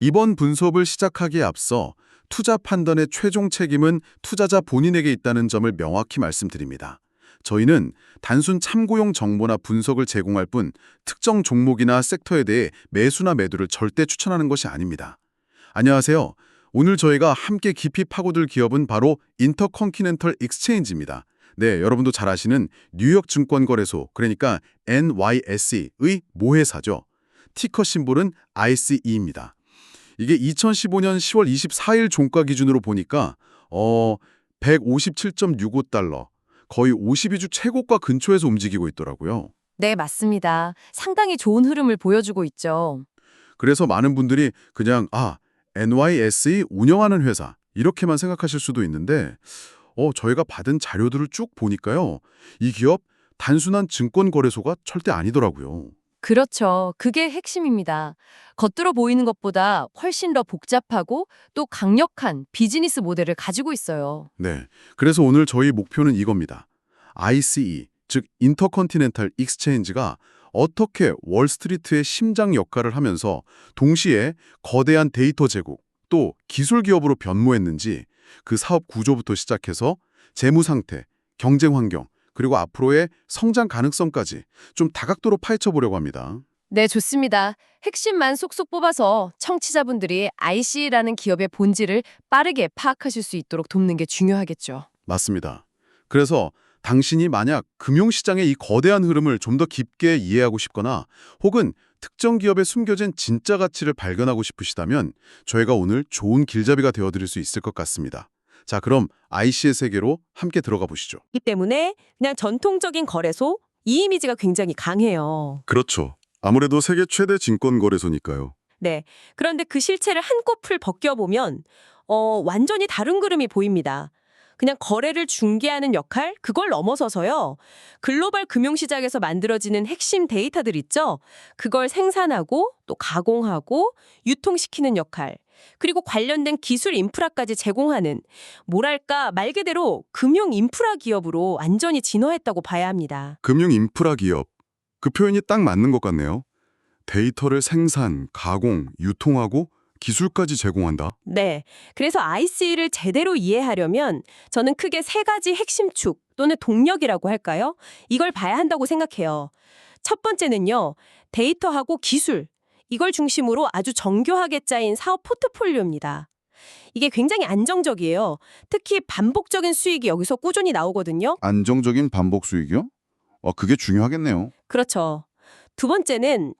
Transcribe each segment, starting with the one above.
이번 분석을 시작하기에 앞서 투자 판단의 최종 책임은 투자자 본인에게 있다는 점을 명확히 말씀드립니다. 저희는 단순 참고용 정보나 분석을 제공할 뿐 특정 종목이나 섹터에 대해 매수나 매도를 절대 추천하는 것이 아닙니다. 안녕하세요. 오늘 저희가 함께 깊이 파고들 기업은 바로 인터컨티넨털 익스체인지입니다. 네, 여러분도 잘 아시는 뉴욕 증권거래소, 그러니까 NYSE의 모회사죠. 티커 심볼은 ICE입니다. 이게 2015년 10월 24일 종가 기준으로 보니까 157.65달러, 거의 52주 최고가 근처에서 움직이고 있더라고요. 네, 맞습니다. 상당히 좋은 흐름을 보여주고 있죠. 그래서 많은 분들이 그냥 NYSE 운영하는 회사 이렇게만 생각하실 수도 있는데 저희가 받은 자료들을 쭉 보니까요. 이 기업 단순한 증권거래소가 절대 아니더라고요. 그렇죠. 그게 핵심입니다. 겉으로 보이는 것보다 훨씬 더 복잡하고 또 강력한 비즈니스 모델을 가지고 있어요. 네. 그래서 오늘 저희 목표는 이겁니다. ICE, 즉 인터컨티넨탈 익스체인지가 어떻게 월스트리트의 심장 역할을 하면서 동시에 거대한 데이터 제국, 또 기술 기업으로 변모했는지 그 사업 구조부터 시작해서 재무 상태, 경쟁 환경, 그리고 앞으로의 성장 가능성까지 좀 다각도로 파헤쳐 보려고 합니다. 네, 좋습니다. 핵심만 쏙쏙 뽑아서 청취자분들이 IC라는 기업의 본질을 빠르게 파악하실 수 있도록 돕는 게 중요하겠죠. 맞습니다. 그래서 당신이 만약 금융시장의 이 거대한 흐름을 좀 더 깊게 이해하고 싶거나 혹은 특정 기업에 숨겨진 진짜 가치를 발견하고 싶으시다면 저희가 오늘 좋은 길잡이가 되어드릴 수 있을 것 같습니다. 자, 그럼 IC의 세계로 함께 들어가 보시죠. 이 때문에 그냥 전통적인 거래소 이 이미지가 굉장히 강해요. 그렇죠. 아무래도 세계 최대 증권거래소니까요. 네. 그런데 그 실체를 한꺼풀 벗겨보면 완전히 다른 그림이 보입니다. 그냥 거래를 중개하는 역할 그걸 넘어서서요. 글로벌 금융시장에서 만들어지는 핵심 데이터들 있죠. 그걸 생산하고 또 가공하고 유통시키는 역할. 그리고 관련된 기술 인프라까지 제공하는 뭐랄까 말 그대로 금융 인프라 기업으로 완전히 진화했다고 봐야 합니다. 금융 인프라 기업. 그 표현이 딱 맞는 것 같네요. 데이터를 생산, 가공, 유통하고 기술까지 제공한다. 네. 그래서 IC를 제대로 이해하려면 저는 크게 세 가지 핵심 축 또는 동력이라고 할까요? 이걸 봐야 한다고 생각해요. 첫 번째는요. 데이터하고 기술. 이걸 중심으로 아주 정교하게 짜인 사업 포트폴리오입니다. 이게 굉장히 안정적이에요. 특히 반복적인 수익이 여기서 꾸준히 나오거든요. 안정적인 반복 수익이요? 그게 중요하겠네요. 그렇죠. 두 번째는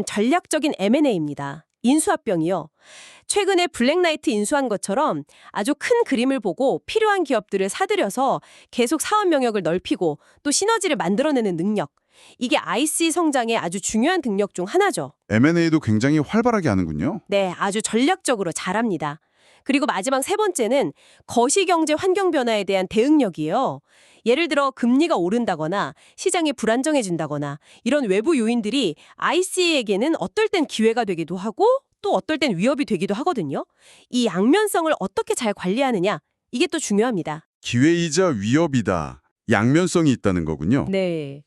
전략적인 M&A입니다. 인수합병이요. 최근에 블랙나이트 인수한 것처럼 아주 큰 그림을 보고 필요한 기업들을 사들여서 계속 사업 영역을 넓히고 또 시너지를 만들어내는 능력. 이게 IC 성장의 아주 중요한 능력 중 하나죠. M&A도 굉장히 활발하게 하는군요. 네, 아주 전략적으로 잘합니다. 그리고 마지막 세 번째는 거시경제 환경 변화에 대한 대응력이에요. 예를 들어 금리가 오른다거나 시장이 불안정해진다거나 이런 외부 요인들이 IC에게는 어떨 땐 기회가 되기도 하고 또 어떨 땐 위협이 되기도 하거든요. 이 양면성을 어떻게 잘 관리하느냐 이게 또 중요합니다. 기회이자 위협이다. 양면성이 있다는 거군요. 네.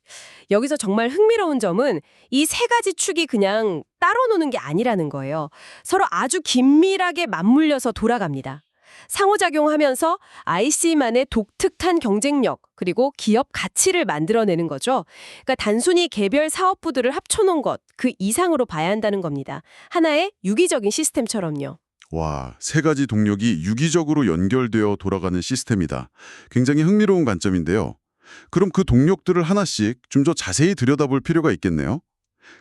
여기서 정말 흥미로운 점은 이 세 가지 축이 그냥 따로 노는 게 아니라는 거예요. 서로 아주 긴밀하게 맞물려서 돌아갑니다. 상호작용하면서 IC만의 독특한 경쟁력 그리고 기업 가치를 만들어내는 거죠. 그러니까 단순히 개별 사업부들을 합쳐놓은 것 그 이상으로 봐야 한다는 겁니다. 하나의 유기적인 시스템처럼요. 와, 세 가지 동력이 유기적으로 연결되어 돌아가는 시스템이다. 굉장히 흥미로운 관점인데요. 그럼 그 동력들을 하나씩 좀 더 자세히 들여다볼 필요가 있겠네요.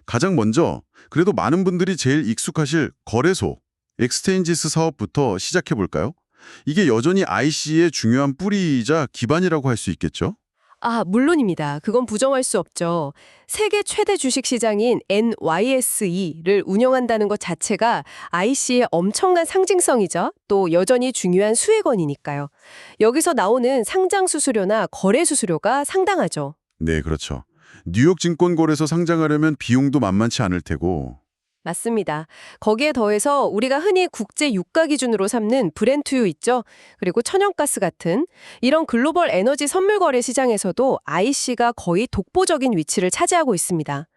가장 먼저 그래도 많은 분들이 제일 익숙하실 거래소, 엑스체인지스 사업부터 시작해 볼까요? 이게 여전히 IC의 중요한 뿌리이자 기반이라고 할 수 있겠죠? 물론입니다. 그건 부정할 수 없죠. 세계 최대 주식시장인 NYSE를 운영한다는 것 자체가 IC의 엄청난 상징성이죠. 또 여전히 중요한 수혜권이니까요. 여기서 나오는 상장 수수료나 거래 수수료가 상당하죠. 네, 그렇죠. 뉴욕 증권거래소 상장하려면 비용도 만만치 않을 테고. 맞습니다. 거기에 더해서 우리가 흔히 국제 유가 기준으로 삼는 브렌트유 있죠? 그리고 천연가스 같은 이런 글로벌 에너지 선물 거래 시장에서도 IC가 거의 독보적인 위치를 차지하고 있습니다.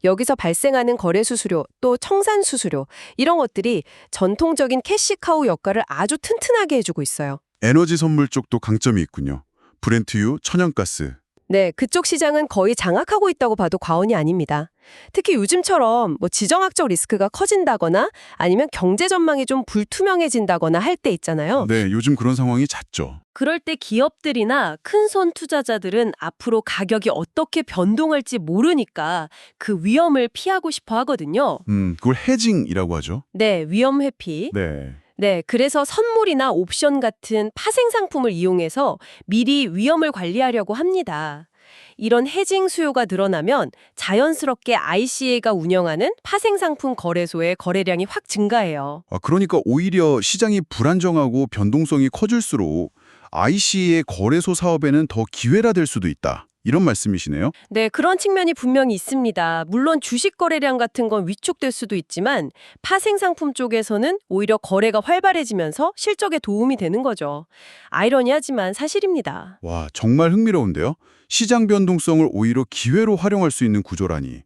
여기서 발생하는 거래 수수료, 또 청산 수수료 이런 것들이 전통적인 캐시카우 역할을 아주 튼튼하게 해주고 있어요. 에너지 선물 쪽도 강점이 있군요. 브렌트유, 천연가스. 네, 그쪽 시장은 거의 장악하고 있다고 봐도 과언이 아닙니다. 특히 요즘처럼 지정학적 리스크가 커진다거나 아니면 경제 전망이 좀 불투명해진다거나 할 때 있잖아요. 네, 요즘 그런 상황이 잦죠. 그럴 때 기업들이나 큰손 투자자들은 앞으로 가격이 어떻게 변동할지 모르니까 그 위험을 피하고 싶어 하거든요. 그걸 해징이라고 하죠. 네, 위험 회피. 네. 네, 그래서 선물이나 옵션 같은 파생 상품을 이용해서 미리 위험을 관리하려고 합니다. 이런 해징 수요가 늘어나면 자연스럽게 ICA가 운영하는 파생 상품 거래소의 거래량이 확 증가해요. 그러니까 오히려 시장이 불안정하고 변동성이 커질수록 IC의 거래소 사업에는 더 기회가 될 수도 있다. 이런 말씀이시네요. 네, 그런 측면이 분명히 있습니다. 물론 주식 거래량 같은 건 위축될 수도 있지만 파생 상품 쪽에서는 오히려 거래가 활발해지면서 실적에 도움이 되는 거죠. 아이러니하지만 사실입니다. 와, 정말 흥미로운데요. 시장 변동성을 오히려 기회로 활용할 수 있는 구조라니.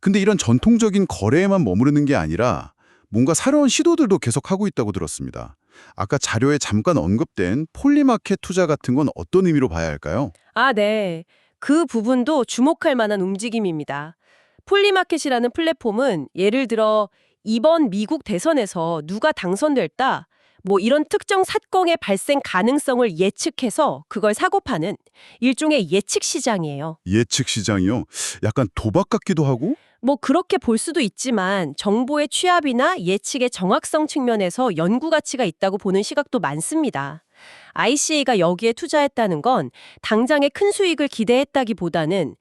근데 이런 전통적인 거래에만 머무르는 게 아니라 뭔가 새로운 시도들도 계속하고 있다고 들었습니다. 아까 자료에 잠깐 언급된 폴리마켓 투자 같은 건 어떤 의미로 봐야 할까요? 아, 네. 그 부분도 주목할 만한 움직임입니다. 폴리마켓이라는 플랫폼은 예를 들어 이번 미국 대선에서 누가 당선될다, 이런 특정 사건의 발생 가능성을 예측해서 그걸 사고 파는 일종의 예측 시장이에요. 예측 시장이요? 약간 도박 같기도 하고? 그렇게 볼 수도 있지만 정보의 취합이나 예측의 정확성 측면에서 연구 가치가 있다고 보는 시각도 많습니다. ICA가 여기에 투자했다는 건 당장의 큰 수익을 기대했다기보다는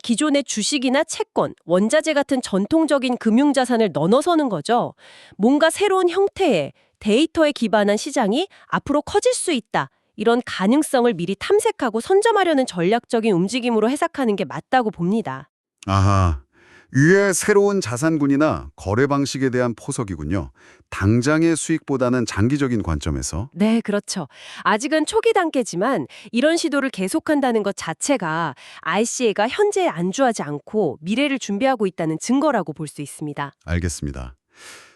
기존의 주식이나 채권, 원자재 같은 전통적인 금융자산을 넘어서는 거죠. 뭔가 새로운 형태의 데이터에 기반한 시장이 앞으로 커질 수 있다. 이런 가능성을 미리 탐색하고 선점하려는 전략적인 움직임으로 해석하는 게 맞다고 봅니다. 아하. 위에 새로운 자산군이나 거래 방식에 대한 포석이군요. 당장의 수익보다는 장기적인 관점에서. 네, 그렇죠. 아직은 초기 단계지만 이런 시도를 계속한다는 것 자체가 ICA가 현재에 안주하지 않고 미래를 준비하고 있다는 증거라고 볼 수 있습니다. 알겠습니다.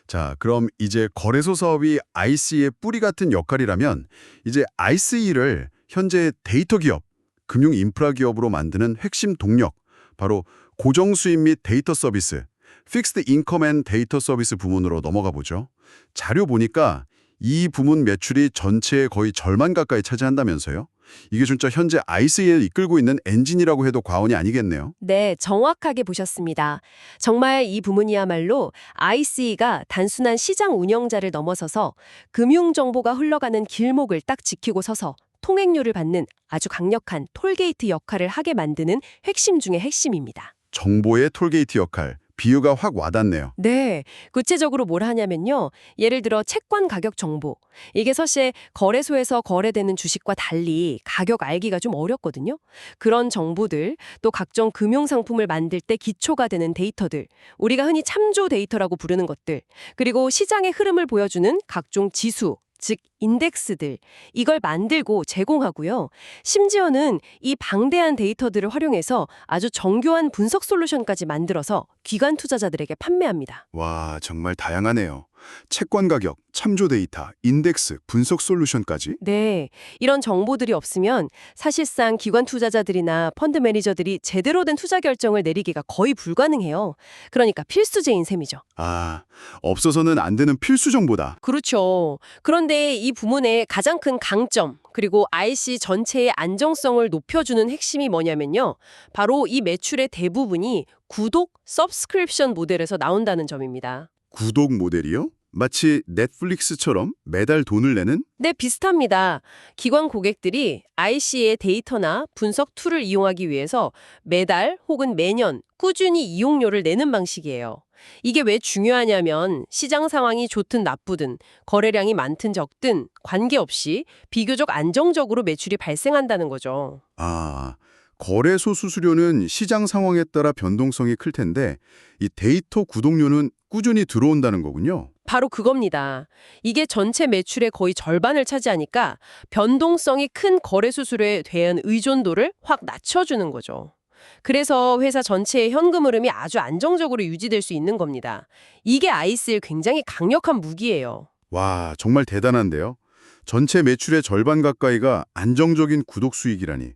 자, 그럼 이제 거래소 사업이 IC의 뿌리 같은 역할이라면 이제 IC를 현재 데이터 기업, 금융 인프라 기업으로 만드는 핵심 동력, 바로 고정 수입 및 데이터 서비스, Fixed Income and 데이터 서비스 부문으로 넘어가 보죠. 자료 보니까 이 부문 매출이 전체의 거의 절반 가까이 차지한다면서요? 이게 진짜 현재 IC를 이끌고 있는 엔진이라고 해도 과언이 아니겠네요. 네, 정확하게 보셨습니다. 정말 이 부문이야말로 IC가 단순한 시장 운영자를 넘어서서 금융정보가 흘러가는 길목을 딱 지키고 서서 통행료를 받는 아주 강력한 톨게이트 역할을 하게 만드는 핵심 중의 핵심입니다. 정보의 톨게이트 역할, 비유가 확 와닿네요. 네, 구체적으로 뭘 하냐면요. 예를 들어 채권 가격 정보. 이게 사실 거래소에서 거래되는 주식과 달리 가격 알기가 좀 어렵거든요. 그런 정보들, 또 각종 금융상품을 만들 때 기초가 되는 데이터들, 우리가 흔히 참조 데이터라고 부르는 것들, 그리고 시장의 흐름을 보여주는 각종 지수, 즉 인덱스들, 이걸 만들고 제공하고요. 심지어는 이 방대한 데이터들을 활용해서 아주 정교한 분석 솔루션까지 만들어서 기관 투자자들에게 판매합니다. 와, 정말 다양하네요. 채권 가격, 참조 데이터, 인덱스, 분석 솔루션까지. 네, 이런 정보들이 없으면 사실상 기관 투자자들이나 펀드 매니저들이 제대로 된 투자 결정을 내리기가 거의 불가능해요. 그러니까 필수제인 셈이죠. 아, 없어서는 안 되는 필수 정보다. 그렇죠. 그런데 이 부문의 가장 큰 강점, 그리고 IC 전체의 안정성을 높여주는 핵심이 뭐냐면요. 바로 이 매출의 대부분이 구독, 서브스크립션 모델에서 나온다는 점입니다. 구독 모델이요? 마치 넷플릭스처럼 매달 돈을 내는? 네, 비슷합니다. 기관 고객들이 IC의 데이터나 분석 툴을 이용하기 위해서 매달 혹은 매년 꾸준히 이용료를 내는 방식이에요. 이게 왜 중요하냐면 시장 상황이 좋든 나쁘든 거래량이 많든 적든 관계없이 비교적 안정적으로 매출이 발생한다는 거죠. 아, 거래소 수수료는 시장 상황에 따라 변동성이 클 텐데 이 데이터 구독료는 꾸준히 들어온다는 거군요. 바로 그겁니다. 이게 전체 매출의 거의 절반을 차지하니까 변동성이 큰 거래 수수료에 대한 의존도를 확 낮춰주는 거죠. 그래서 회사 전체의 현금 흐름이 아주 안정적으로 유지될 수 있는 겁니다. 이게 아이스의 굉장히 강력한 무기예요. 와, 정말 대단한데요. 전체 매출의 절반 가까이가 안정적인 구독 수익이라니.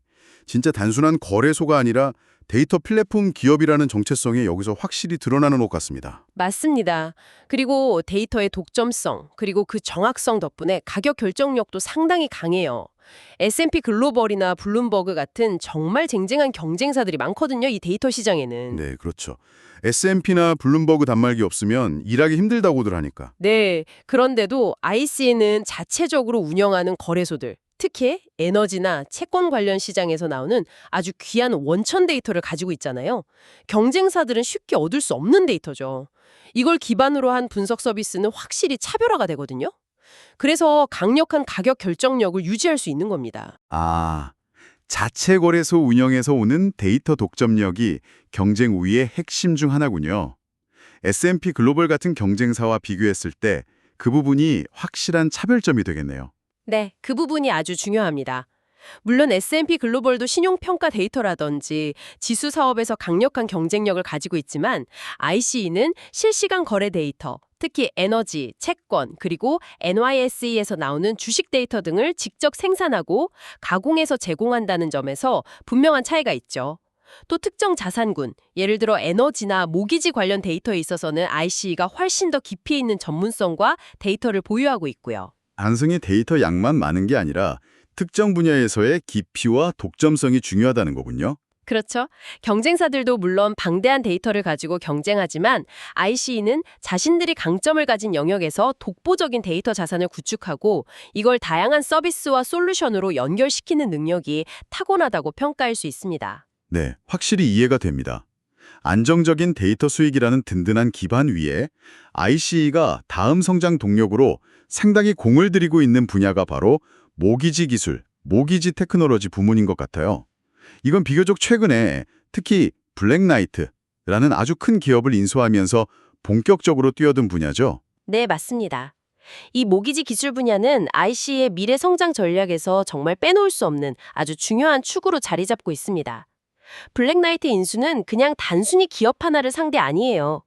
진짜 단순한 거래소가 아니라 데이터 플랫폼 기업이라는 정체성이 여기서 확실히 드러나는 것 같습니다. 맞습니다. 그리고 데이터의 독점성, 그리고 그 정확성 덕분에 가격 결정력도 상당히 강해요. S&P 글로벌이나 블룸버그 같은 정말 쟁쟁한 경쟁사들이 많거든요, 이 데이터 시장에는. 네, 그렇죠. S&P나 블룸버그 단말기 없으면 일하기 힘들다고들 하니까. 네, 그런데도 IC는 자체적으로 운영하는 거래소들, 특히 에너지나 채권 관련 시장에서 나오는 아주 귀한 원천 데이터를 가지고 있잖아요. 경쟁사들은 쉽게 얻을 수 없는 데이터죠. 이걸 기반으로 한 분석 서비스는 확실히 차별화가 되거든요. 그래서 강력한 가격 결정력을 유지할 수 있는 겁니다. 아, 자체 거래소 운영에서 오는 데이터 독점력이 경쟁 우위의 핵심 중 하나군요. S&P 글로벌 같은 경쟁사와 비교했을 때 그 부분이 확실한 차별점이 되겠네요. 네, 그 부분이 아주 중요합니다. 물론 S&P 글로벌도 신용평가 데이터라든지 지수 사업에서 강력한 경쟁력을 가지고 있지만 ICE는 실시간 거래 데이터, 특히 에너지, 채권, 그리고 NYSE에서 나오는 주식 데이터 등을 직접 생산하고 가공해서 제공한다는 점에서 분명한 차이가 있죠. 또 특정 자산군, 예를 들어 에너지나 모기지 관련 데이터에 있어서는 ICE가 훨씬 더 깊이 있는 전문성과 데이터를 보유하고 있고요. 단순히 데이터 양만 많은 게 아니라 특정 분야에서의 깊이와 독점성이 중요하다는 거군요. 그렇죠. 경쟁사들도 물론 방대한 데이터를 가지고 경쟁하지만 ICE는 자신들이 강점을 가진 영역에서 독보적인 데이터 자산을 구축하고 이걸 다양한 서비스와 솔루션으로 연결시키는 능력이 타고나다고 평가할 수 있습니다. 네, 확실히 이해가 됩니다. 안정적인 데이터 수익이라는 든든한 기반 위에 ICE가 다음 성장 동력으로 상당히 공을 들이고 있는 분야가 바로 모기지 기술, 모기지 테크놀로지 부문인 것 같아요. 이건 비교적 최근에 특히 블랙나이트라는 아주 큰 기업을 인수하면서 본격적으로 뛰어든 분야죠. 네, 맞습니다. 이 모기지 기술 분야는 IC의 미래 성장 전략에서 정말 빼놓을 수 없는 아주 중요한 축으로 자리 잡고 있습니다. 블랙나이트 인수는 그냥 단순히 기업 하나를 산 게 아니에요.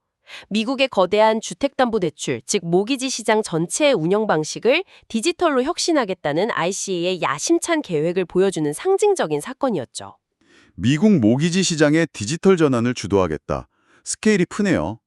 미국의 거대한 주택담보대출, 즉 모기지 시장 전체의 운영 방식을 디지털로 혁신하겠다는 IC의 야심찬 계획을 보여주는 상징적인 사건이었죠. 미국 모기지 시장의 디지털 전환을 주도하겠다. 스케일이 크네요.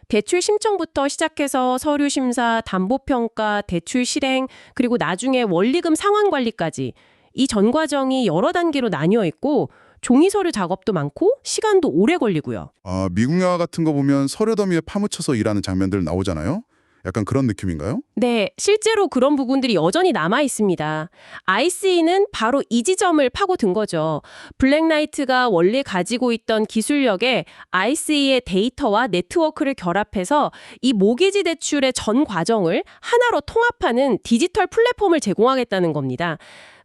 대출 신청부터 시작해서 서류 심사, 담보평가, 대출 실행, 그리고 나중에 원리금 상환 관리까지 이 전 과정이 여러 단계로 나뉘어 있고 종이 서류 작업도 많고 시간도 오래 걸리고요. 미국 영화 같은 거 보면 서류 더미에 파묻혀서 일하는 장면들 나오잖아요. 약간 그런 느낌인가요? 네, 실제로 그런 부분들이 여전히 남아 있습니다. ICE는 바로 이 지점을 파고든 거죠. 블랙나이트가 원래 가지고 있던 기술력에 ICE의 데이터와 네트워크를 결합해서 이 모기지 대출의 전 과정을 하나로 통합하는 디지털 플랫폼을 제공하겠다는 겁니다.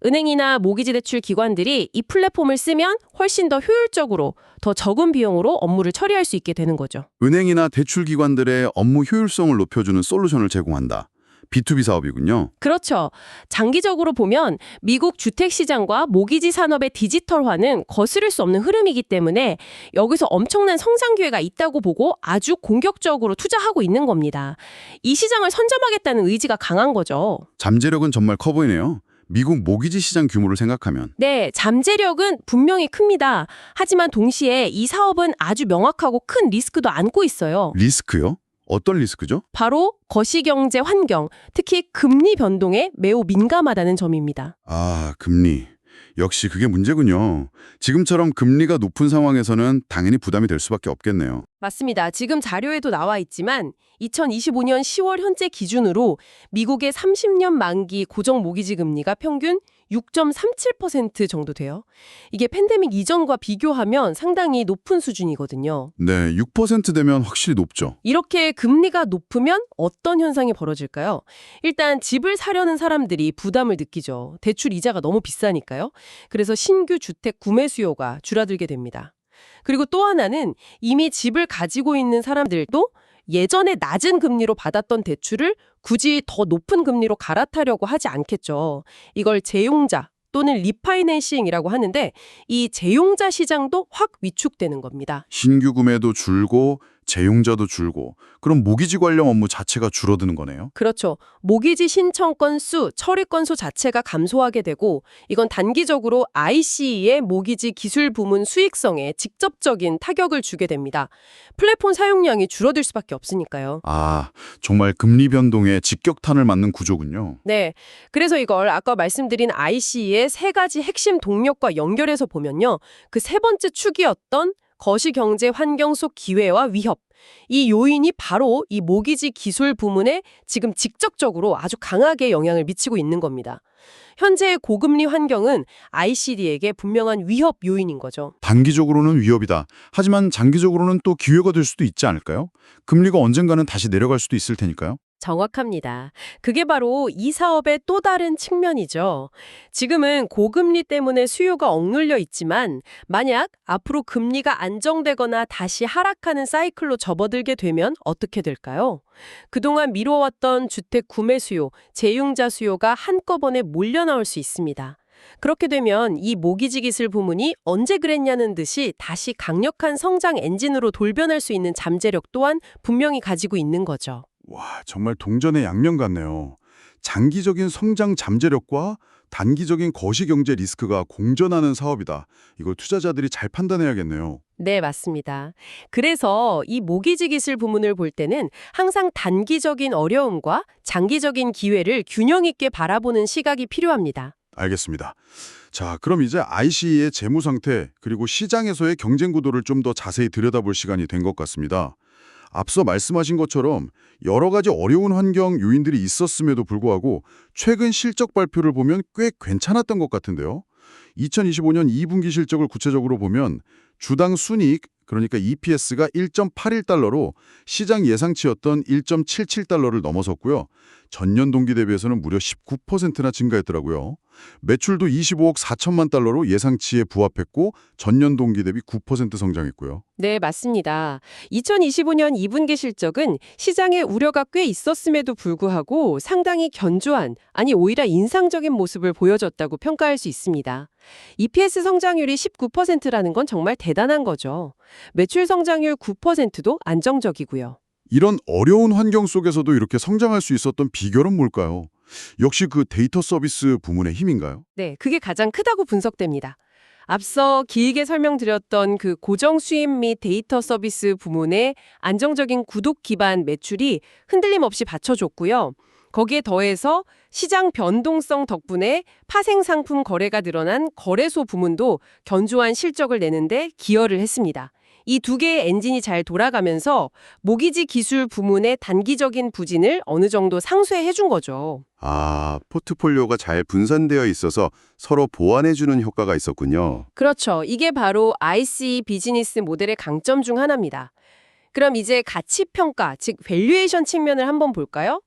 은행이나 모기지 대출 기관들이 이 플랫폼을 쓰면 훨씬 더 효율적으로, 더 적은 비용으로 업무를 처리할 수 있게 되는 거죠. 은행이나 대출 기관들의 업무 효율성을 높여주는 솔루션을 제공한다. B2B 사업이군요. 그렇죠. 장기적으로 보면 미국 주택시장과 모기지 산업의 디지털화는 거스를 수 없는 흐름이기 때문에 여기서 엄청난 성장 기회가 있다고 보고 아주 공격적으로 투자하고 있는 겁니다. 이 시장을 선점하겠다는 의지가 강한 거죠. 잠재력은 정말 커 보이네요. 미국 모기지 시장 규모를 생각하면. 네, 잠재력은 분명히 큽니다. 하지만 동시에 이 사업은 아주 명확하고 큰 리스크도 안고 있어요. 리스크요? 어떤 리스크죠? 바로 거시경제 환경, 특히 금리 변동에 매우 민감하다는 점입니다. 금리. 역시 그게 문제군요. 지금처럼 금리가 높은 상황에서는 당연히 부담이 될 수밖에 없겠네요. 맞습니다. 지금 자료에도 나와 있지만 2025년 10월 현재 기준으로 미국의 30년 만기 고정 모기지 금리가 평균 6.37% 정도 돼요. 이게 팬데믹 이전과 비교하면 상당히 높은 수준이거든요. 네, 6% 되면 확실히 높죠. 이렇게 금리가 높으면 어떤 현상이 벌어질까요? 일단 집을 사려는 사람들이 부담을 느끼죠. 대출 이자가 너무 비싸니까요. 그래서 신규 주택 구매 수요가 줄어들게 됩니다. 그리고 또 하나는 이미 집을 가지고 있는 사람들도 예전에 낮은 금리로 받았던 대출을 굳이 더 높은 금리로 갈아타려고 하지 않겠죠. 이걸 재용자 또는 리파이낸싱이라고 하는데 이 재용자 시장도 확 위축되는 겁니다. 신규 구매도 줄고 재용자도 줄고 그럼 모기지 관련 업무 자체가 줄어드는 거네요. 그렇죠. 모기지 신청 건수, 처리 건수 자체가 감소하게 되고 이건 단기적으로 ICE의 모기지 기술 부문 수익성에 직접적인 타격을 주게 됩니다. 플랫폼 사용량이 줄어들 수밖에 없으니까요. 아, 정말 금리 변동에 직격탄을 맞는 구조군요. 네. 그래서 이걸 아까 말씀드린 ICE의 세 가지 핵심 동력과 연결해서 보면요. 그 세 번째 축이었던 거시경제 환경 속 기회와 위협. 이 요인이 바로 이 모기지 기술 부문에 지금 직접적으로 아주 강하게 영향을 미치고 있는 겁니다. 현재의 고금리 환경은 ICD에게 분명한 위협 요인인 거죠. 단기적으로는 위협이다. 하지만 장기적으로는 또 기회가 될 수도 있지 않을까요? 금리가 언젠가는 다시 내려갈 수도 있을 테니까요. 정확합니다. 그게 바로 이 사업의 또 다른 측면이죠. 지금은 고금리 때문에 수요가 억눌려 있지만 만약 앞으로 금리가 안정되거나 다시 하락하는 사이클로 접어들게 되면 어떻게 될까요? 그동안 미뤄왔던 주택 구매 수요, 재융자 수요가 한꺼번에 몰려 나올 수 있습니다. 그렇게 되면 이 모기지 기술 부문이 언제 그랬냐는 듯이 다시 강력한 성장 엔진으로 돌변할 수 있는 잠재력 또한 분명히 가지고 있는 거죠. 와, 정말 동전의 양면 같네요. 장기적인 성장 잠재력과 단기적인 거시경제 리스크가 공존하는 사업이다. 이걸 투자자들이 잘 판단해야겠네요. 네, 맞습니다. 그래서 이 모기지 기술 부문을 볼 때는 항상 단기적인 어려움과 장기적인 기회를 균형 있게 바라보는 시각이 필요합니다. 알겠습니다. 자, 그럼 이제 ICE의 재무 상태 그리고 시장에서의 경쟁 구도를 좀 더 자세히 들여다볼 시간이 된 것 같습니다. 앞서 말씀하신 것처럼 여러 가지 어려운 환경 요인들이 있었음에도 불구하고 최근 실적 발표를 보면 꽤 괜찮았던 것 같은데요. 2025년 2분기 실적을 구체적으로 보면 주당 순이익, 그러니까 EPS가 1.81달러로 시장 예상치였던 1.77달러를 넘어섰고요. 전년 동기 대비해서는 무려 19%나 증가했더라고요. 매출도 25억 4천만 달러로 예상치에 부합했고 전년 동기 대비 9% 성장했고요. 네, 맞습니다. 2025년 2분기 실적은 시장에 우려가 꽤 있었음에도 불구하고 상당히 견조한, 아니 오히려 인상적인 모습을 보여줬다고 평가할 수 있습니다. EPS 성장률이 19%라는 건 정말 대단한 거죠. 매출 성장률 9%도 안정적이고요. 이런 어려운 환경 속에서도 이렇게 성장할 수 있었던 비결은 뭘까요? 역시 그 데이터 서비스 부문의 힘인가요? 네, 그게 가장 크다고 분석됩니다. 앞서 길게 설명드렸던 그 고정 수입 및 데이터 서비스 부문의 안정적인 구독 기반 매출이 흔들림 없이 받쳐줬고요. 거기에 더해서 시장 변동성 덕분에 파생 상품 거래가 늘어난 거래소 부문도 견조한 실적을 내는데 기여를 했습니다. 이 두 개의 엔진이 잘 돌아가면서 모기지 기술 부문의 단기적인 부진을 어느 정도 상쇄해 준 거죠. 아, 포트폴리오가 잘 분산되어 있어서 서로 보완해주는 효과가 있었군요. 그렇죠. 이게 바로 IC 비즈니스 모델의 강점 중 하나입니다. 그럼 이제 가치평가, 즉 밸류에이션 측면을 한번 볼까요?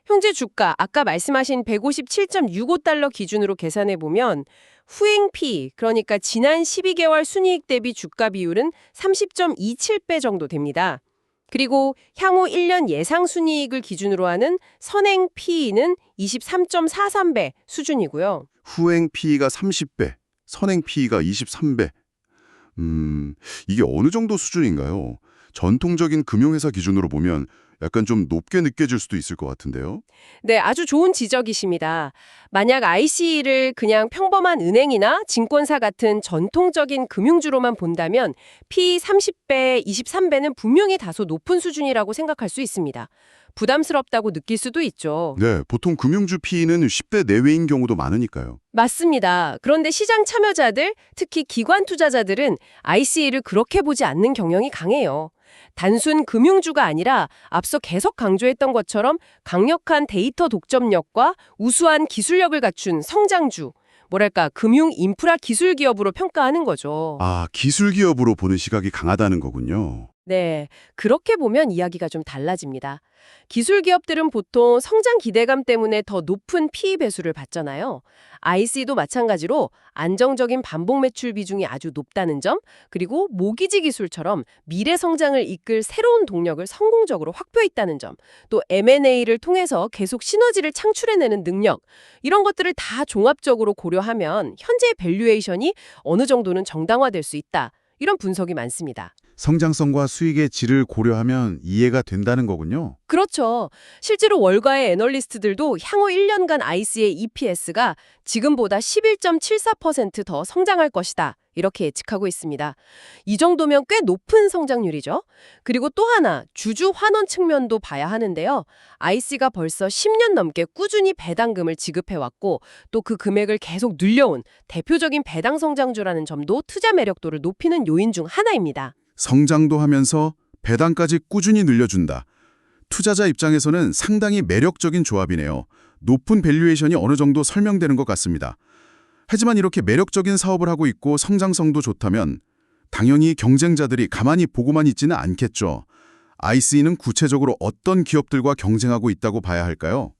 현재 주가, 아까 말씀하신 157.65달러 기준으로 계산해 보면 후행 P, 그러니까 지난 12개월 순이익 대비 주가 비율은 30.27배 정도 됩니다. 그리고 향후 1년 예상 순이익을 기준으로 하는 선행 P는 23.43배 수준이고요. 후행 PE가 30배, 선행 PE가 23배. 이게 어느 정도 수준인가요? 전통적인 금융회사 기준으로 보면 약간 좀 높게 느껴질 수도 있을 것 같은데요. 네, 아주 좋은 지적이십니다. 만약 IC를 그냥 평범한 은행이나 증권사 같은 전통적인 금융주로만 본다면 P 30배, 23배는 분명히 다소 높은 수준이라고 생각할 수 있습니다. 부담스럽다고 느낄 수도 있죠. 네, 보통 금융주 PE는 10배 내외인 경우도 많으니까요. 맞습니다. 그런데 시장 참여자들, 특히 기관 투자자들은 IC를 그렇게 보지 않는 경향이 강해요. 단순 금융주가 아니라 앞서 계속 강조했던 것처럼 강력한 데이터 독점력과 우수한 기술력을 갖춘 성장주, 뭐랄까 금융 인프라 기술 기업으로 평가하는 거죠. 아, 기술 기업으로 보는 시각이 강하다는 거군요. 네, 그렇게 보면 이야기가 좀 달라집니다. 기술 기업들은 보통 성장 기대감 때문에 더 높은 PE 배수를 받잖아요. IC도 마찬가지로 안정적인 반복 매출 비중이 아주 높다는 점, 그리고 모기지 기술처럼 미래 성장을 이끌 새로운 동력을 성공적으로 확보했다는 점, 또 M&A를 통해서 계속 시너지를 창출해내는 능력, 이런 것들을 다 종합적으로 고려하면 현재의 밸류에이션이 어느 정도는 정당화될 수 있다. 이런 분석이 많습니다. 성장성과 수익의 질을 고려하면 이해가 된다는 거군요. 그렇죠. 실제로 월가의 애널리스트들도 향후 1년간 IC의 EPS가 지금보다 11.74% 더 성장할 것이다. 이렇게 예측하고 있습니다. 이 정도면 꽤 높은 성장률이죠. 그리고 또 하나, 주주 환원 측면도 봐야 하는데요. IC가 벌써 10년 넘게 꾸준히 배당금을 지급해왔고 또 그 금액을 계속 늘려온 대표적인 배당 성장주라는 점도 투자 매력도를 높이는 요인 중 하나입니다. 성장도 하면서 배당까지 꾸준히 늘려준다. 투자자 입장에서는 상당히 매력적인 조합이네요. 높은 밸류에이션이 어느 정도 설명되는 것 같습니다. 하지만 이렇게 매력적인 사업을 하고 있고 성장성도 좋다면 당연히 경쟁자들이 가만히 보고만 있지는 않겠죠. IC는 구체적으로 어떤 기업들과 경쟁하고 있다고 봐야 할까요?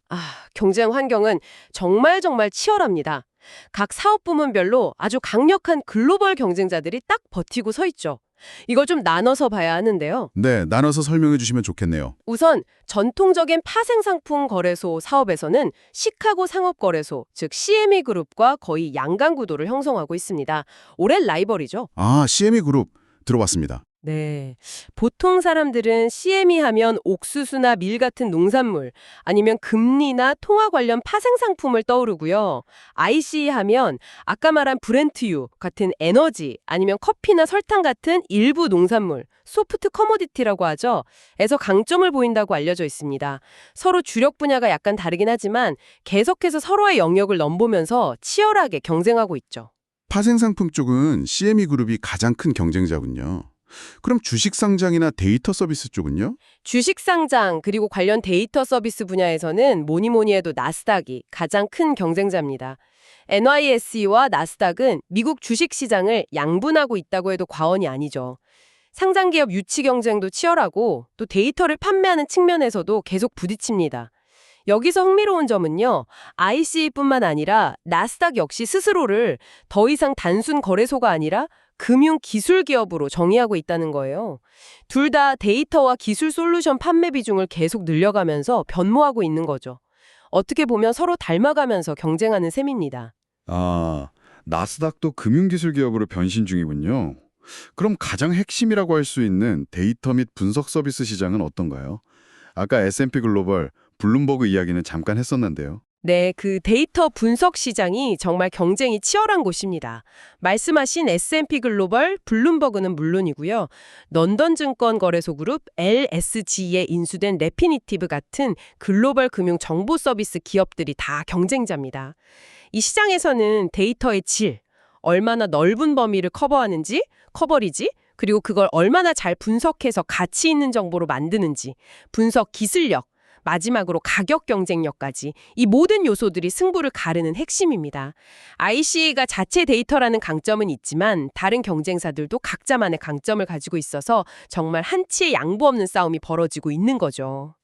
경쟁 환경은 정말 치열합니다. 각 사업 부문별로 아주 강력한 글로벌 경쟁자들이 딱 버티고 서 있죠. 이걸 좀 나눠서 봐야 하는데요. 네, 나눠서 설명해 주시면 좋겠네요. 우선 전통적인 파생상품 거래소 사업에서는 시카고 상업거래소, 즉 CME 그룹과 거의 양강 구도를 형성하고 있습니다. 오랜 라이벌이죠. CME 그룹 들어봤습니다. 네. 보통 사람들은 CME 하면 옥수수나 밀 같은 농산물, 아니면 금리나 통화 관련 파생상품을 떠오르고요. IC 하면 아까 말한 브렌트유 같은 에너지, 아니면 커피나 설탕 같은 일부 농산물, 소프트 커모디티라고 하죠. 에서 강점을 보인다고 알려져 있습니다. 서로 주력 분야가 약간 다르긴 하지만 계속해서 서로의 영역을 넘보면서 치열하게 경쟁하고 있죠. 파생상품 쪽은 CME 그룹이 가장 큰 경쟁자군요. 그럼 주식 상장이나 데이터 서비스 쪽은요? 주식 상장 그리고 관련 데이터 서비스 분야에서는 뭐니 해도 나스닥이 가장 큰 경쟁자입니다. NYSE와 나스닥은 미국 주식 시장을 양분하고 있다고 해도 과언이 아니죠. 상장기업 유치 경쟁도 치열하고 또 데이터를 판매하는 측면에서도 계속 부딪힙니다. 여기서 흥미로운 점은요. IC뿐만 아니라 나스닥 역시 스스로를 더 이상 단순 거래소가 아니라 금융 기술 기업으로 정의하고 있다는 거예요. 둘 다 데이터와 기술 솔루션 판매 비중을 계속 늘려가면서 변모하고 있는 거죠. 어떻게 보면 서로 닮아가면서 경쟁하는 셈입니다. 나스닥도 금융기술 기업으로 변신 중이군요. 그럼 가장 핵심이라고 할 수 있는 데이터 및 분석 서비스 시장은 어떤가요? 아까 S&P 글로벌, 블룸버그 이야기는 잠깐 했었는데요. 네, 그 데이터 분석 시장이 정말 경쟁이 치열한 곳입니다. 말씀하신 S&P 글로벌, 블룸버그는 물론이고요. 런던 증권 거래소 그룹 LSG에 인수된 레피니티브 같은 글로벌 금융 정보 서비스 기업들이 다 경쟁자입니다. 이 시장에서는 데이터의 질, 얼마나 넓은 범위를 커버하는지, 커버리지, 그리고 그걸 얼마나 잘 분석해서 가치 있는 정보로 만드는지, 분석 기술력, 마지막으로 가격 경쟁력까지 이 모든 요소들이 승부를 가르는 핵심입니다. IC가 자체 데이터라는 강점은 있지만 다른 경쟁사들도 각자만의 강점을 가지고 있어서 정말 한치의 양보 없는 싸움이 벌어지고 있는 거죠.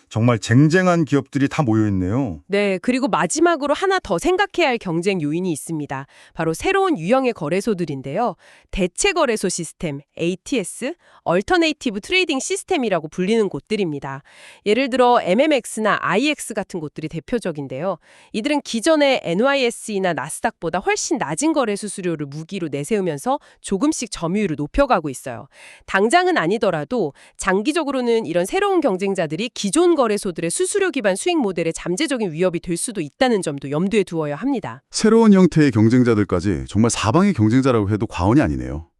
정말 쟁쟁한 기업들이 다 모여있네요. 네, 그리고 마지막으로 하나 더 생각해야 할 경쟁 요인이 있습니다. 바로 새로운 유형의 거래소들인데요. 대체 거래소 시스템, ATS, 얼터네이티브 트레이딩 시스템이라고 불리는 곳들입니다. 예를 들어 MMX나 IX 같은 곳들이 대표적인데요. 이들은 기존의 NYSE나 나스닥보다 훨씬 낮은 거래 수수료를 무기로 내세우면서 조금씩 점유율을 높여가고 있어요. 당장은 아니더라도 장기적으로는 이런 새로운 경쟁자들이 기존 거래소들의 수수료 기반 수익 모델의 잠재적인 위협이 될 수도 있다는 점도 염두에 두어야 합니다. 새로운 형태의 경쟁자들까지 정말 사방의 경쟁자라고 해도 과언이 아니네요.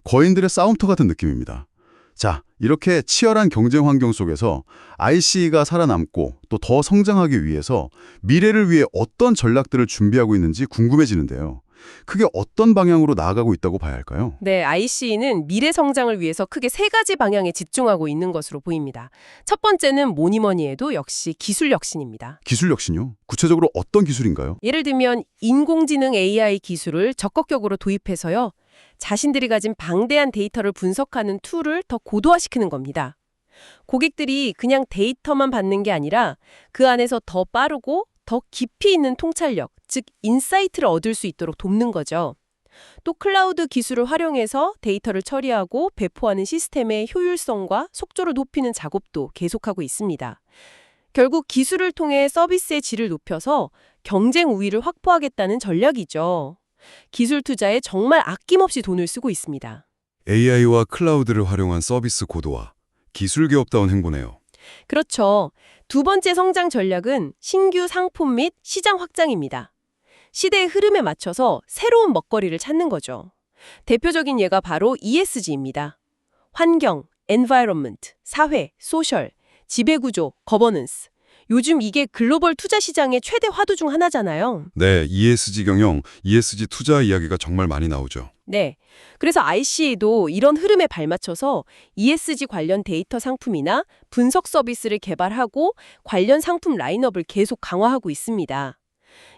거인들의 싸움터 같은 느낌입니다. 자, 이렇게 치열한 경쟁 환경 속에서 IC가 살아남고 또 더 성장하기 위해서 미래를 위해 어떤 전략들을 준비하고 있는지 궁금해지는데요. 그게 어떤 방향으로 나아가고 있다고 봐야 할까요? 네, ICE는 미래 성장을 위해서 크게 세 가지 방향에 집중하고 있는 것으로 보입니다. 첫 번째는 뭐니 뭐니 해도 역시 기술 혁신입니다. 기술 혁신요? 구체적으로 어떤 기술인가요? 예를 들면 인공지능 AI 기술을 적극적으로 도입해서요. 자신들이 가진 방대한 데이터를 분석하는 툴을 더 고도화시키는 겁니다. 고객들이 그냥 데이터만 받는 게 아니라 그 안에서 더 빠르고 더 깊이 있는 통찰력, 즉 인사이트를 얻을 수 있도록 돕는 거죠. 또 클라우드 기술을 활용해서 데이터를 처리하고 배포하는 시스템의 효율성과 속도를 높이는 작업도 계속하고 있습니다. 결국 기술을 통해 서비스의 질을 높여서 경쟁 우위를 확보하겠다는 전략이죠. 기술 투자에 정말 아낌없이 돈을 쓰고 있습니다. AI와 클라우드를 활용한 서비스 고도화, 기술 기업다운 행보네요. 그렇죠. 두 번째 성장 전략은 신규 상품 및 시장 확장입니다. 시대의 흐름에 맞춰서 새로운 먹거리를 찾는 거죠. 대표적인 예가 바로 ESG입니다. 환경, environment, 사회, 소셜, 지배구조, 거버넌스. 요즘 이게 글로벌 투자 시장의 최대 화두 중 하나잖아요. 네, ESG 경영, ESG 투자 이야기가 정말 많이 나오죠. 네. 그래서 ICE도 이런 흐름에 발맞춰서 ESG 관련 데이터 상품이나 분석 서비스를 개발하고 관련 상품 라인업을 계속 강화하고 있습니다.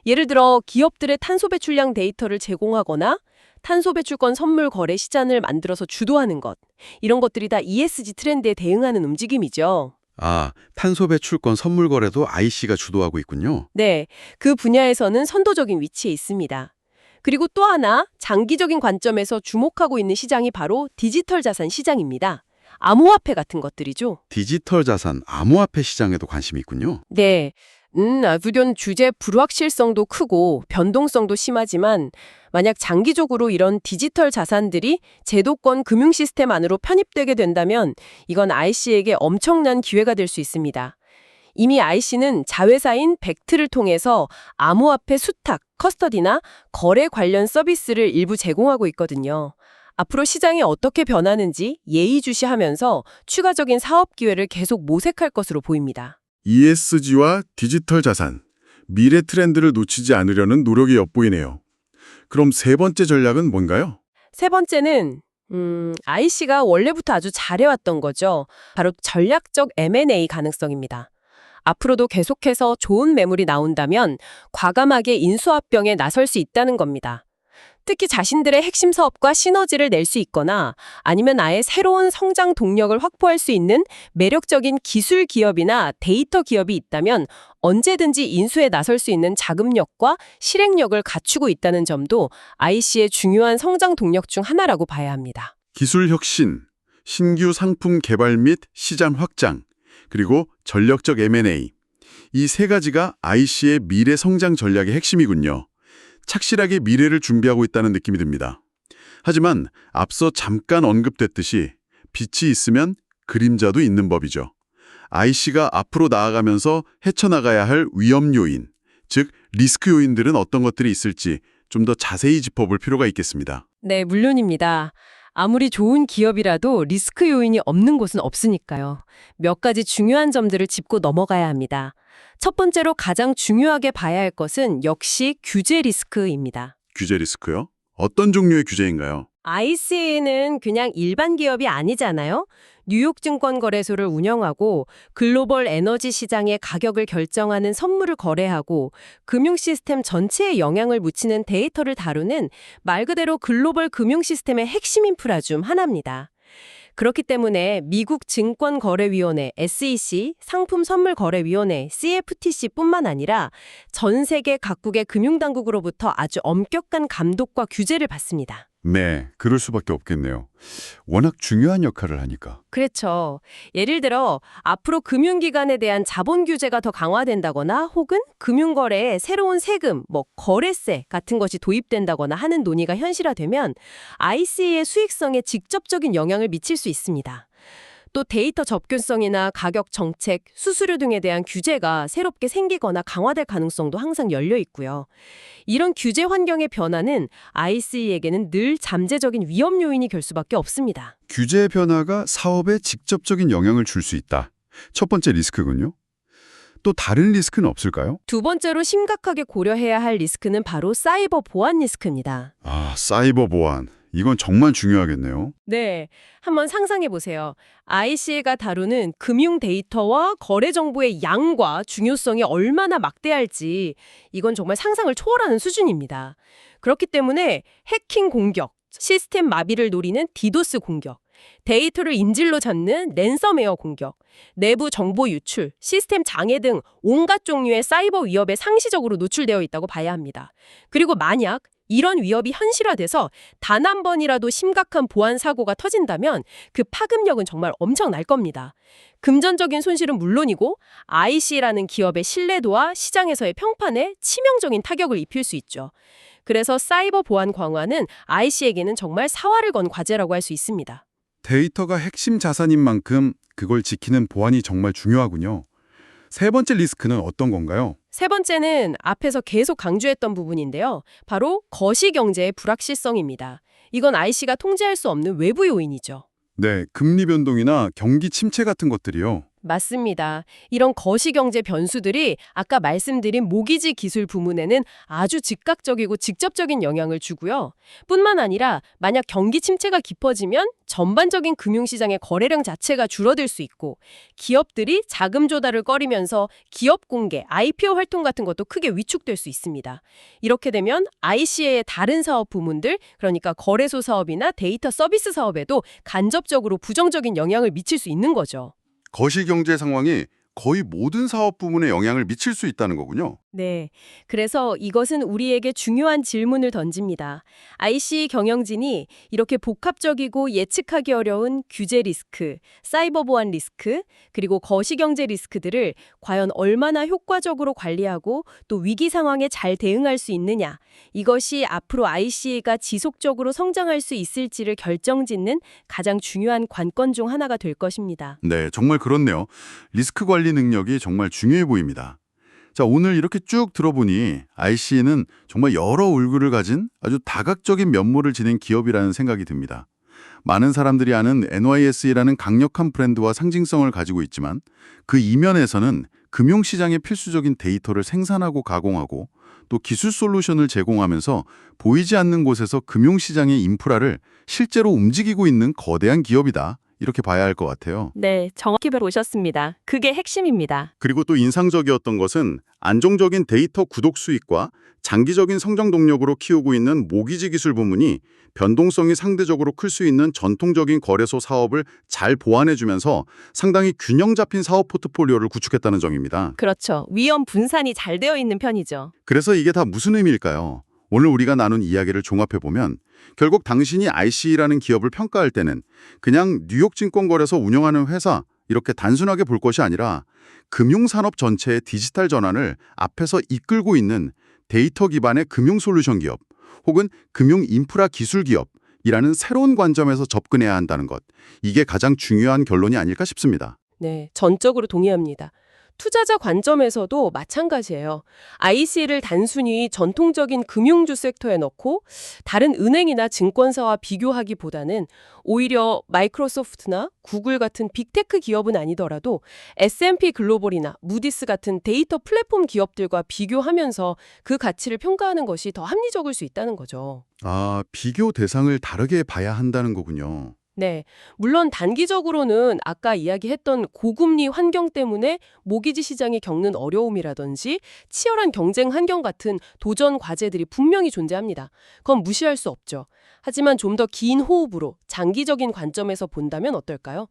예를 들어 기업들의 탄소 배출량 데이터를 제공하거나 탄소 배출권 선물 거래 시장을 만들어서 주도하는 것. 이런 것들이 다 ESG 트렌드에 대응하는 움직임이죠. 아, 탄소 배출권 선물 거래도 IC가 주도하고 있군요. 네, 그 분야에서는 선도적인 위치에 있습니다. 그리고 또 하나 장기적인 관점에서 주목하고 있는 시장이 바로 디지털 자산 시장입니다. 암호화폐 같은 것들이죠. 디지털 자산, 암호화폐 시장에도 관심이 있군요. 네, 물론 주제 불확실성도 크고 변동성도 심하지만 만약 장기적으로 이런 디지털 자산들이 제도권 금융 시스템 안으로 편입되게 된다면 이건 IC에게 엄청난 기회가 될 수 있습니다. 이미 IC는 자회사인 벡트를 통해서 암호화폐 수탁, 커스터디나 거래 관련 서비스를 일부 제공하고 있거든요. 앞으로 시장이 어떻게 변하는지 예의주시하면서 추가적인 사업 기회를 계속 모색할 것으로 보입니다. ESG와 디지털 자산, 미래 트렌드를 놓치지 않으려는 노력이 엿보이네요. 그럼 세 번째 전략은 뭔가요? 세 번째는 IC가 원래부터 아주 잘해왔던 거죠. 바로 전략적 M&A 가능성입니다. 앞으로도 계속해서 좋은 매물이 나온다면 과감하게 인수합병에 나설 수 있다는 겁니다. 특히 자신들의 핵심 사업과 시너지를 낼 수 있거나 아니면 아예 새로운 성장 동력을 확보할 수 있는 매력적인 기술 기업이나 데이터 기업이 있다면 언제든지 인수에 나설 수 있는 자금력과 실행력을 갖추고 있다는 점도 IC의 중요한 성장 동력 중 하나라고 봐야 합니다. 기술 혁신, 신규 상품 개발 및 시장 확장, 그리고 전략적 M&A. 이 세 가지가 IC의 미래 성장 전략의 핵심이군요. 착실하게 미래를 준비하고 있다는 느낌이 듭니다. 하지만 앞서 잠깐 언급됐듯이 빛이 있으면 그림자도 있는 법이죠. IC가 앞으로 나아가면서 헤쳐나가야 할 위험 요인, 즉 리스크 요인들은 어떤 것들이 있을지 좀 더 자세히 짚어볼 필요가 있겠습니다. 네, 물론입니다. 아무리 좋은 기업이라도 리스크 요인이 없는 곳은 없으니까요. 몇 가지 중요한 점들을 짚고 넘어가야 합니다. 첫 번째로 가장 중요하게 봐야 할 것은 역시 규제 리스크입니다. 규제 리스크요? 어떤 종류의 규제인가요? IC는 그냥 일반 기업이 아니잖아요. 뉴욕 증권거래소를 운영하고 글로벌 에너지 시장의 가격을 결정하는 선물을 거래하고 금융 시스템 전체에 영향을 미치는 데이터를 다루는 말 그대로 글로벌 금융 시스템의 핵심 인프라 중 하나입니다. 그렇기 때문에 미국 증권거래위원회 SEC, 상품선물거래위원회 CFTC뿐만 아니라 전 세계 각국의 금융당국으로부터 아주 엄격한 감독과 규제를 받습니다. 네, 그럴 수밖에 없겠네요. 워낙 중요한 역할을 하니까. 그렇죠. 예를 들어 앞으로 금융기관에 대한 자본 규제가 더 강화된다거나 혹은 금융거래에 새로운 세금, 거래세 같은 것이 도입된다거나 하는 논의가 현실화되면 IC의 수익성에 직접적인 영향을 미칠 수 있습니다. 또 데이터 접근성이나 가격 정책, 수수료 등에 대한 규제가 새롭게 생기거나 강화될 가능성도 항상 열려 있고요. 이런 규제 환경의 변화는 IC에게는 늘 잠재적인 위험 요인이 될 수밖에 없습니다. 규제 변화가 사업에 직접적인 영향을 줄 수 있다. 첫 번째 리스크군요. 또 다른 리스크는 없을까요? 두 번째로 심각하게 고려해야 할 리스크는 바로 사이버 보안 리스크입니다. 아, 사이버 보안. 이건 정말 중요하겠네요. 네, 한번 상상해 보세요. ICA가 다루는 금융 데이터와 거래 정보의 양과 중요성이 얼마나 막대할지 이건 정말 상상을 초월하는 수준입니다. 그렇기 때문에 해킹 공격, 시스템 마비를 노리는 디도스 공격, 데이터를 인질로 잡는 랜섬웨어 공격, 내부 정보 유출, 시스템 장애 등 온갖 종류의 사이버 위협에 상시적으로 노출되어 있다고 봐야 합니다. 그리고 만약 이런 위협이 현실화돼서 단 한 번이라도 심각한 보안 사고가 터진다면 그 파급력은 정말 엄청날 겁니다. 금전적인 손실은 물론이고 IC라는 기업의 신뢰도와 시장에서의 평판에 치명적인 타격을 입힐 수 있죠. 그래서 사이버 보안 강화는 IC에게는 정말 사활을 건 과제라고 할 수 있습니다. 데이터가 핵심 자산인 만큼 그걸 지키는 보안이 정말 중요하군요. 세 번째 리스크는 어떤 건가요? 세 번째는 앞에서 계속 강조했던 부분인데요. 바로 거시경제의 불확실성입니다. 이건 IC가 통제할 수 없는 외부 요인이죠. 네, 금리 변동이나 경기 침체 같은 것들이요. 맞습니다. 이런 거시경제 변수들이 아까 말씀드린 모기지 기술 부문에는 아주 즉각적이고 직접적인 영향을 주고요. 뿐만 아니라 만약 경기 침체가 깊어지면 전반적인 금융시장의 거래량 자체가 줄어들 수 있고 기업들이 자금 조달을 꺼리면서 기업 공개, IPO 활동 같은 것도 크게 위축될 수 있습니다. 이렇게 되면 ICA의 다른 사업 부문들, 그러니까 거래소 사업이나 데이터 서비스 사업에도 간접적으로 부정적인 영향을 미칠 수 있는 거죠. 거시경제 상황이 거의 모든 사업 부문에 영향을 미칠 수 있다는 거군요. 네. 그래서 이것은 우리에게 중요한 질문을 던집니다. IC 경영진이 이렇게 복합적이고 예측하기 어려운 규제 리스크, 사이버 보안 리스크, 그리고 거시경제 리스크들을 과연 얼마나 효과적으로 관리하고 또 위기 상황에 잘 대응할 수 있느냐. 이것이 앞으로 IC가 지속적으로 성장할 수 있을지를 결정짓는 가장 중요한 관건 중 하나가 될 것입니다. 네, 정말 그렇네요. 리스크 관리 능력이 정말 중요해 보입니다. 자, 오늘 이렇게 쭉 들어보니 IC는 정말 여러 얼굴을 가진 아주 다각적인 면모를 지닌 기업이라는 생각이 듭니다. 많은 사람들이 아는 NYSE라는 강력한 브랜드와 상징성을 가지고 있지만 그 이면에서는 금융시장의 필수적인 데이터를 생산하고 가공하고 또 기술 솔루션을 제공하면서 보이지 않는 곳에서 금융시장의 인프라를 실제로 움직이고 있는 거대한 기업이다. 이렇게 봐야 할 것 같아요. 네, 정확히 보셨습니다. 그게 핵심입니다. 그리고 또 인상적이었던 것은 안정적인 데이터 구독 수익과 장기적인 성장 동력으로 키우고 있는 모기지 기술 부문이 변동성이 상대적으로 클 수 있는 전통적인 거래소 사업을 잘 보완해주면서 상당히 균형 잡힌 사업 포트폴리오를 구축했다는 점입니다. 그렇죠. 위험 분산이 잘 되어 있는 편이죠. 그래서 이게 다 무슨 의미일까요? 오늘 우리가 나눈 이야기를 종합해보면 결국 당신이 IC라는 기업을 평가할 때는 그냥 뉴욕 증권거래소 운영하는 회사 이렇게 단순하게 볼 것이 아니라 금융산업 전체의 디지털 전환을 앞에서 이끌고 있는 데이터 기반의 금융 솔루션 기업 혹은 금융 인프라 기술 기업이라는 새로운 관점에서 접근해야 한다는 것. 이게 가장 중요한 결론이 아닐까 싶습니다. 네, 전적으로 동의합니다. 투자자 관점에서도 마찬가지예요. IC를 단순히 전통적인 금융주 섹터에 넣고 다른 은행이나 증권사와 비교하기보다는 오히려 마이크로소프트나 구글 같은 빅테크 기업은 아니더라도 S&P 글로벌이나 무디스 같은 데이터 플랫폼 기업들과 비교하면서 그 가치를 평가하는 것이 더 합리적일 수 있다는 거죠. 아, 비교 대상을 다르게 봐야 한다는 거군요. 네, 물론 단기적으로는 아까 이야기했던 고금리 환경 때문에 모기지 시장이 겪는 어려움이라든지 치열한 경쟁 환경 같은 도전 과제들이 분명히 존재합니다. 그건 무시할 수 없죠. 하지만 좀 더 긴 호흡으로 장기적인 관점에서 본다면 어떨까요?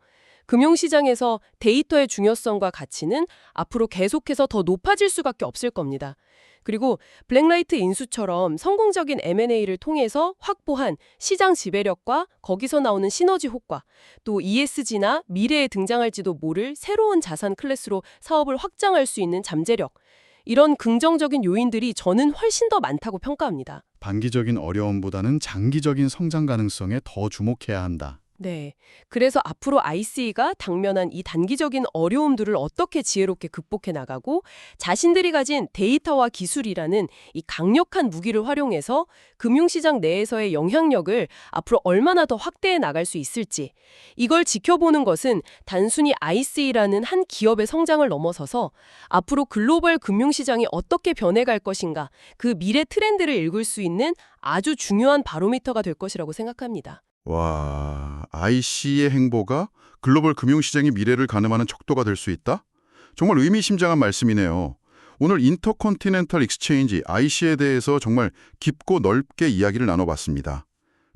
금융시장에서 데이터의 중요성과 가치는 앞으로 계속해서 더 높아질 수밖에 없을 겁니다. 그리고 블랙라이트 인수처럼 성공적인 M&A를 통해서 확보한 시장 지배력과 거기서 나오는 시너지 효과, 또 ESG나 미래에 등장할지도 모를 새로운 자산 클래스로 사업을 확장할 수 있는 잠재력, 이런 긍정적인 요인들이 저는 훨씬 더 많다고 평가합니다. 단기적인 어려움보다는 장기적인 성장 가능성에 더 주목해야 한다. 네. 그래서 앞으로 IC가 당면한 이 단기적인 어려움들을 어떻게 지혜롭게 극복해 나가고 자신들이 가진 데이터와 기술이라는 이 강력한 무기를 활용해서 금융시장 내에서의 영향력을 앞으로 얼마나 더 확대해 나갈 수 있을지 이걸 지켜보는 것은 단순히 IC라는 한 기업의 성장을 넘어서서 앞으로 글로벌 금융시장이 어떻게 변해갈 것인가 그 미래 트렌드를 읽을 수 있는 아주 중요한 바로미터가 될 것이라고 생각합니다. 와, IC의 행보가 글로벌 금융시장의 미래를 가늠하는 척도가 될 수 있다? 정말 의미심장한 말씀이네요. 오늘 인터컨티넨탈 익스체인지 IC에 대해서 정말 깊고 넓게 이야기를 나눠봤습니다.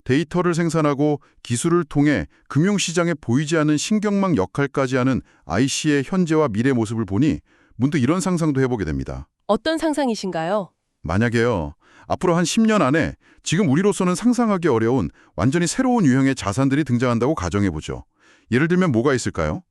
데이터를 생산하고 기술을 통해 금융시장에 보이지 않는 신경망 역할까지 하는 IC의 현재와 미래 모습을 보니 문득 이런 상상도 해보게 됩니다. 어떤 상상이신가요? 만약에요, 앞으로 한 10년 안에 지금 우리로서는 상상하기 어려운 완전히 새로운 유형의 자산들이 등장한다고 가정해보죠. 예를 들면 뭐가 있을까요?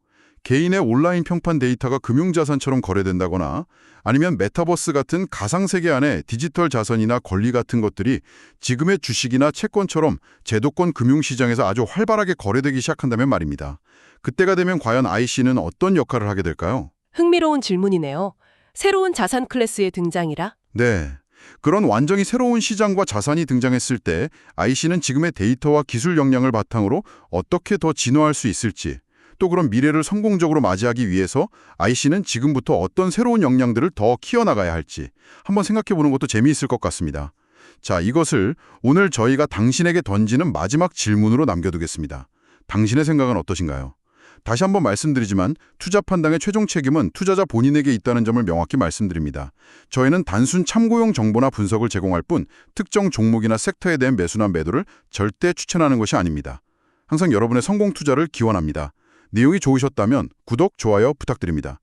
개인의 온라인 평판 데이터가 금융자산처럼 거래된다거나 아니면 메타버스 같은 가상세계 안에 디지털 자산이나 권리 같은 것들이 지금의 주식이나 채권처럼 제도권 금융시장에서 아주 활발하게 거래되기 시작한다면 말입니다. 그때가 되면 과연 IC는 어떤 역할을 하게 될까요? 흥미로운 질문이네요. 새로운 자산 클래스의 등장이라? 네. 그런 완전히 새로운 시장과 자산이 등장했을 때 IC는 지금의 데이터와 기술 역량을 바탕으로 어떻게 더 진화할 수 있을지, 또 그런 미래를 성공적으로 맞이하기 위해서 IC는 지금부터 어떤 새로운 역량들을 더 키워나가야 할지 한번 생각해보는 것도 재미있을 것 같습니다. 자, 이것을 오늘 저희가 당신에게 던지는 마지막 질문으로 남겨두겠습니다. 당신의 생각은 어떠신가요? 다시 한번 말씀드리지만 투자 판단의 최종 책임은 투자자 본인에게 있다는 점을 명확히 말씀드립니다. 저희는 단순 참고용 정보나 분석을 제공할 뿐 특정 종목이나 섹터에 대한 매수나 매도를 절대 추천하는 것이 아닙니다. 항상 여러분의 성공 투자를 기원합니다. 내용이 좋으셨다면 구독, 좋아요 부탁드립니다.